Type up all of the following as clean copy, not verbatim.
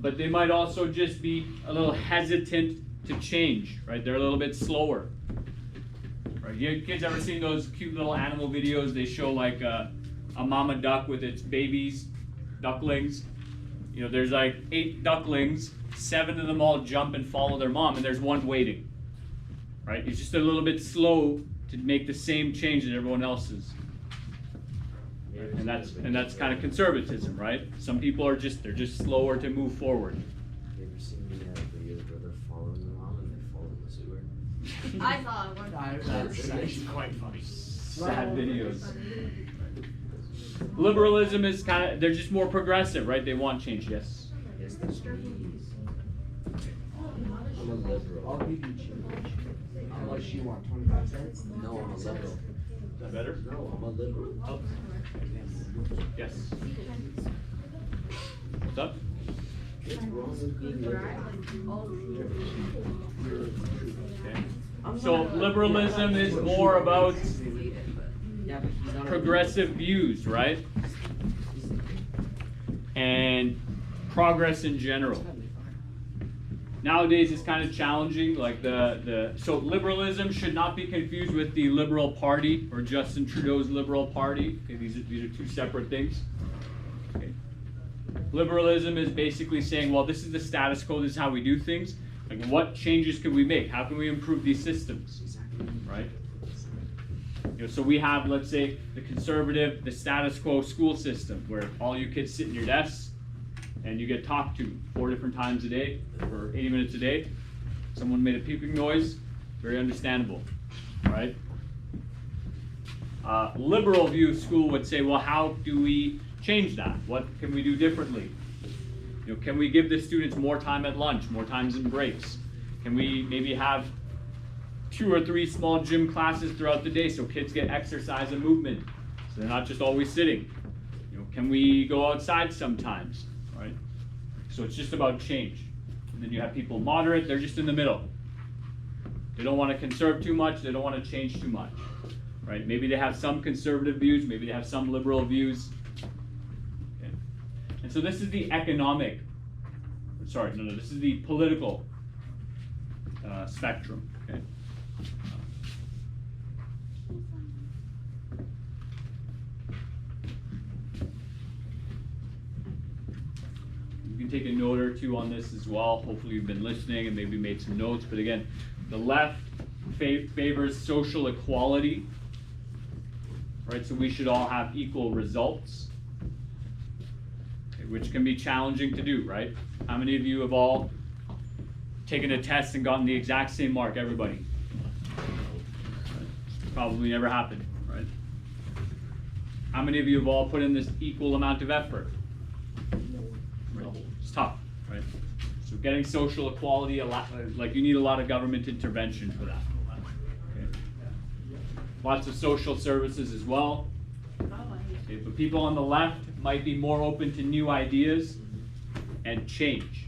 But they might also just be a little hesitant to change, right? They're a little bit slower. Right? You kids ever seen those cute little animal videos? They show like a mama duck with its babies, ducklings. You know, there's like 8 ducklings, 7 of them all jump and follow their mom, and there's one waiting. Right? He's just a little bit slow to make the same change that everyone else is. And that's kind of conservatism, right? Some people are just slower to move forward. You ever seen the videos where they're following the mom and they fall in the sewer? I saw one. That's actually quite funny. Sad videos. Liberalism is they're just more progressive, right? They want change, yes. Yes, that's true. I'm a liberal. I'll give you change. How much you want? 25 cents? No, I'm a liberal. Is that better? No, I'm a liberal. Oh. Yes. What's up? What's wrong with being liberal? Okay. So liberalism is more about progressive views, right? And progress in general. Nowadays it's kind of challenging, like so liberalism should not be confused with the Liberal Party or Justin Trudeau's Liberal Party. Okay, these are 2 separate things. Okay. Liberalism is basically saying, well, this is the status quo, this is how we do things. Like, what changes can we make? How can we improve these systems? Right? You know, so we have, let's say, the conservative, the status quo school system, where all you kids sit in your desks and you get talked to 4 different times a day for 80 minutes a day. Someone made a peeping noise, very understandable, right? Liberal view of school would say, well, how do we change that? What can we do differently? You know, can we give the students more time at lunch, more times in breaks? Can we maybe have 2 or 3 small gym classes throughout the day so kids get exercise and movement, so they're not just always sitting? You know, can we go outside sometimes? Right? So it's just about change. And then you have people moderate, they're just in the middle. They don't want to conserve too much, they don't want to change too much. Right? Maybe they have some conservative views, maybe they have some liberal views. Okay. And so this is the economic, this is the political spectrum. Okay. You can take a note or 2 on this as well. Hopefully you've been listening and maybe made some notes. But again, the left favors social equality, right? So we should all have equal results, okay, which can be challenging to do, right? How many of you have all taken a test and gotten the exact same mark, everybody? Probably never happened, right? How many of you have all put in this equal amount of effort? It's tough, right? So getting social equality, like you need a lot of government intervention for that. Okay. Lots of social services as well. Okay, but people on the left might be more open to new ideas and change.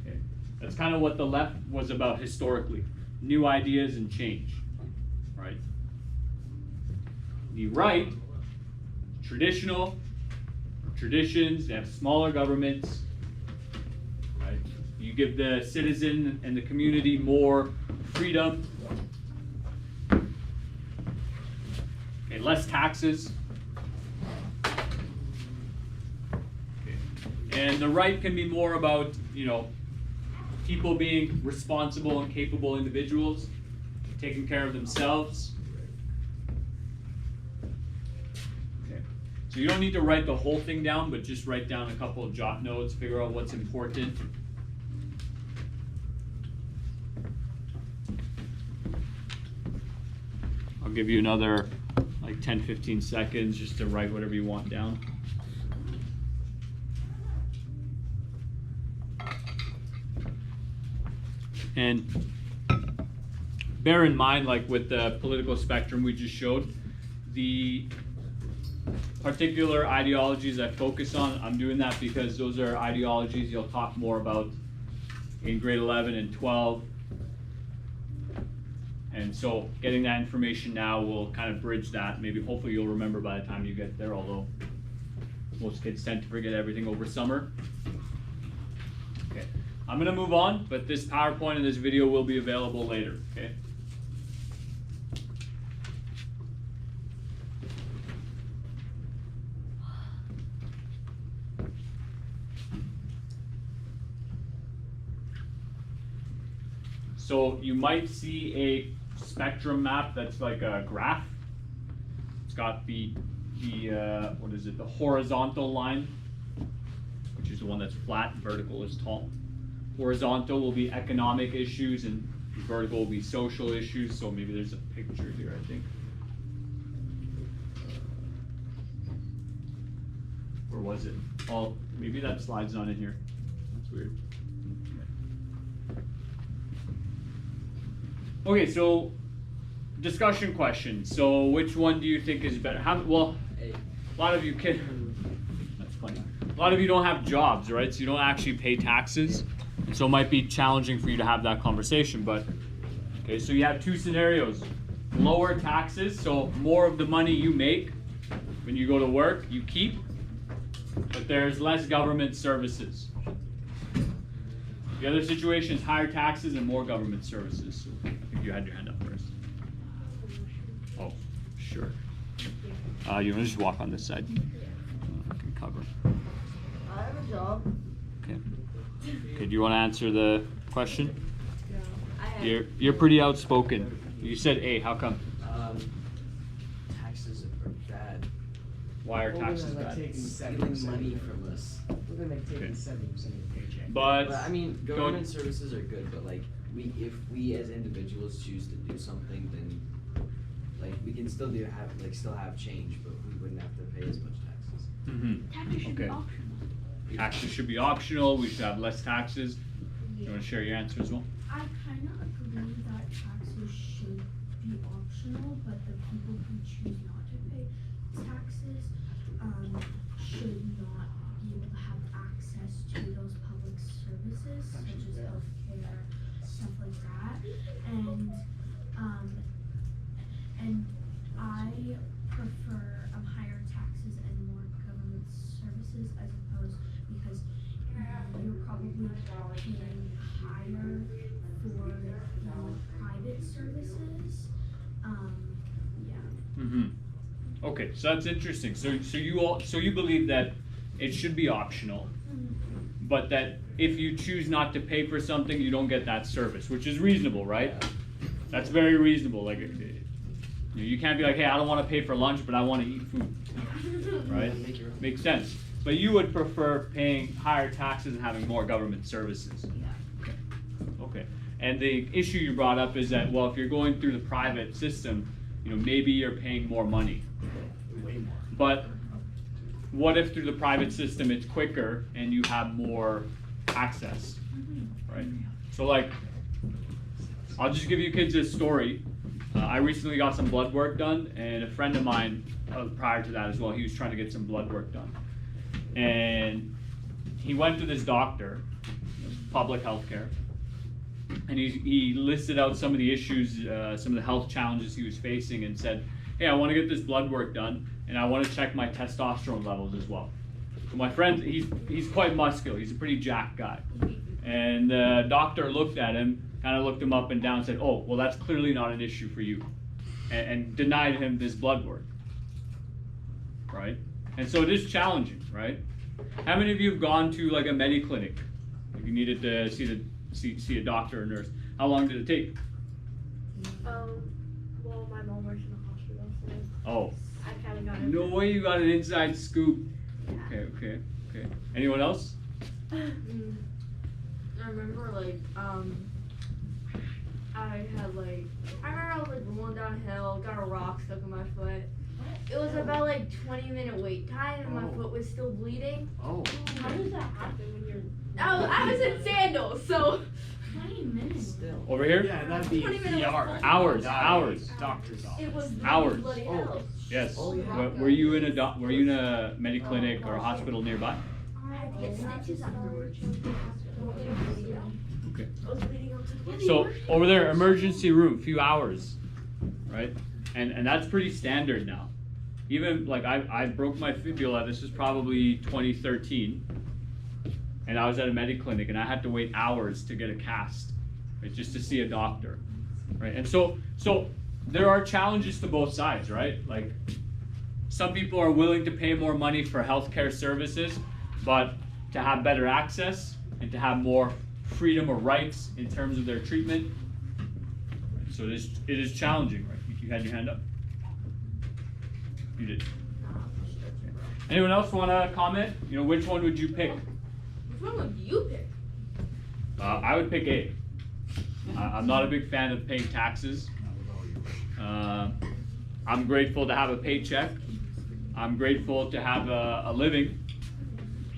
Okay. That's kind of what the left was about historically. New ideas and change, right? The right, traditional, traditions, they have smaller governments, right? You give the citizen and the community more freedom, okay, less taxes. Okay. And the right can be more about, you know, people being responsible and capable individuals, taking care of themselves. So you don't need to write the whole thing down, but just write down a couple of jot notes, figure out what's important. I'll give you another like 10-15 seconds just to write whatever you want down. And bear in mind, like with the political spectrum we just showed, the particular ideologies I focus on, I'm doing that because those are ideologies you'll talk more about in grade 11 and 12. And so getting that information now will kind of bridge that. Maybe hopefully you'll remember by the time you get there, although most kids tend to forget everything over summer. I'm gonna move on, but this PowerPoint and this video will be available later, okay? So you might see a spectrum map that's like a graph. It's got the what is it? The horizontal line, which is the one that's flat. Vertical is tall. Horizontal will be economic issues, and vertical will be social issues. So maybe there's a picture here, I think. Where was it? Oh, maybe that slide's not in here. That's weird. Okay, so discussion question. So which one do you think is better? Well, a lot of you can. That's funny. A lot of you don't have jobs, right? So you don't actually pay taxes, and so it might be challenging for you to have that conversation. But okay, so you have two scenarios: lower taxes, so more of the money you make when you go to work, you keep, but there's less government services. The other situation is higher taxes and more government services. So I think you had your hand up first. Oh, sure. You want to just walk on this side? I can cover. I have a job. Okay. Okay. Do you want to answer the question? No. I have. You're pretty outspoken. You said A. How come? Taxes are bad. Why are Well, we're taxes like bad? taking Stealing 70% money from us. We're gonna make taking Okay. 70% of your paycheck. But I mean, government services are good, but like, if we as individuals choose to do something, then like we can still still have change, but we wouldn't have to pay as much taxes. Taxes should be Okay. optional. Taxes should be optional. We should have less taxes. Do you Yeah. want to share your answer as well? I kind of agree that taxes should be optional, but the people who choose not to pay taxes should not be able to have access to those public services such as healthcare, stuff like that. And I prefer higher taxes and more government services as opposed because you're probably paying higher for the private services. Yeah. Okay, so that's interesting. So you believe that it should be optional, but that if you choose not to pay for something, you don't get that service, which is reasonable, right? That's very reasonable. Like, you can't be like, hey, I don't want to pay for lunch, but I want to eat food, right? Make your own. Makes sense. But you would prefer paying higher taxes and having more government services. Yeah. Okay. And the issue you brought up is that, well, if you're going through the private system, maybe you're paying more money. Way more. But what if through the private system it's quicker and you have more access, right? So like, I'll just give you kids a story. I recently got some blood work done, and a friend of mine, prior to that as well, he was trying to get some blood work done. And he went to this doctor, public healthcare, and he listed out some of the issues, some of the health challenges he was facing, and said, hey, I want to get this blood work done, and I want to check my testosterone levels as well. So my friend, he's quite muscular. He's a pretty jacked guy. And the doctor looked at him, kind of looked him up and down, and said, oh, well, that's clearly not an issue for you, and denied him this blood work, right? And so it is challenging, right? How many of you have gone to like a Mediclinic if you needed to see a doctor or nurse? How long did it take? Well, my mom works in a hospital, so Oh, I kind of got it. no way you got an inside scoop. Okay. Anyone else? I remember I remember I was rolling downhill, got a rock stuck in my foot. It was about 20-minute wait time and my foot was still bleeding. Oh. How does that happen when you're I was in sandals, so 20 minutes? Still. Over here? Yeah, that'd be 20 minutes. Hours. Doctor's office. it was Hours. bloody Oh. hell. Yes. Oh, yeah. Were you in a Mediclinic or a hospital nearby? I had to get stitches afterwards. Okay. I was bleeding up to the So over there, emergency room, few hours, right? And that's pretty standard now. Even I broke my fibula. This is probably 2013. and I was at a Mediclinic and I had to wait hours to get a cast, right, just to see a doctor, right? And so there are challenges to both sides, right? Like, some people are willing to pay more money for healthcare services, but to have better access and to have more freedom or rights in terms of their treatment. So it is challenging, right? You had your hand up? You did. Anyone else want to comment? You know, which one would you pick? Which one would you pick? I would pick A. I'm not a big fan of paying taxes. I'm grateful to have a paycheck. I'm grateful to have a living.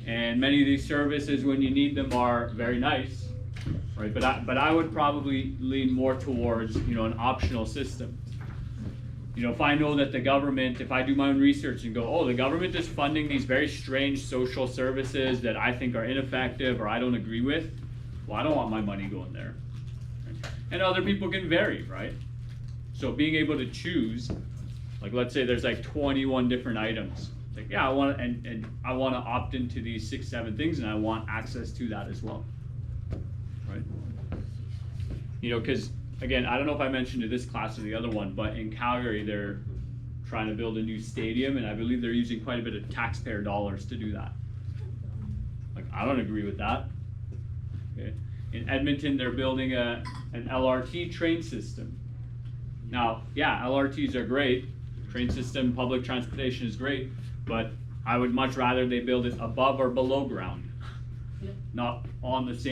And many of these services, when you need them, are very nice, right? But I would probably lean more towards, you know, an optional system. You know, if I know that the government, if I do my own research and go, oh, the government is funding these very strange social services that I think are ineffective or I don't agree with, well, I don't want my money going there. And other people can vary, right? So being able to choose, like, let's say there's like 21 different items. Like, yeah, I want to, and I want to opt into these 6, 7 things, and I want access to that as well, right? You know, because again, I don't know if I mentioned to this class or the other one, but in Calgary, they're trying to build a new stadium, and I believe they're using quite a bit of taxpayer dollars to do that. Like, I don't agree with that. Okay. In Edmonton, they're building an LRT train system. Now, yeah, LRTs are great. Train system, public transportation is great, but I would much rather they build it above or below ground, not on the same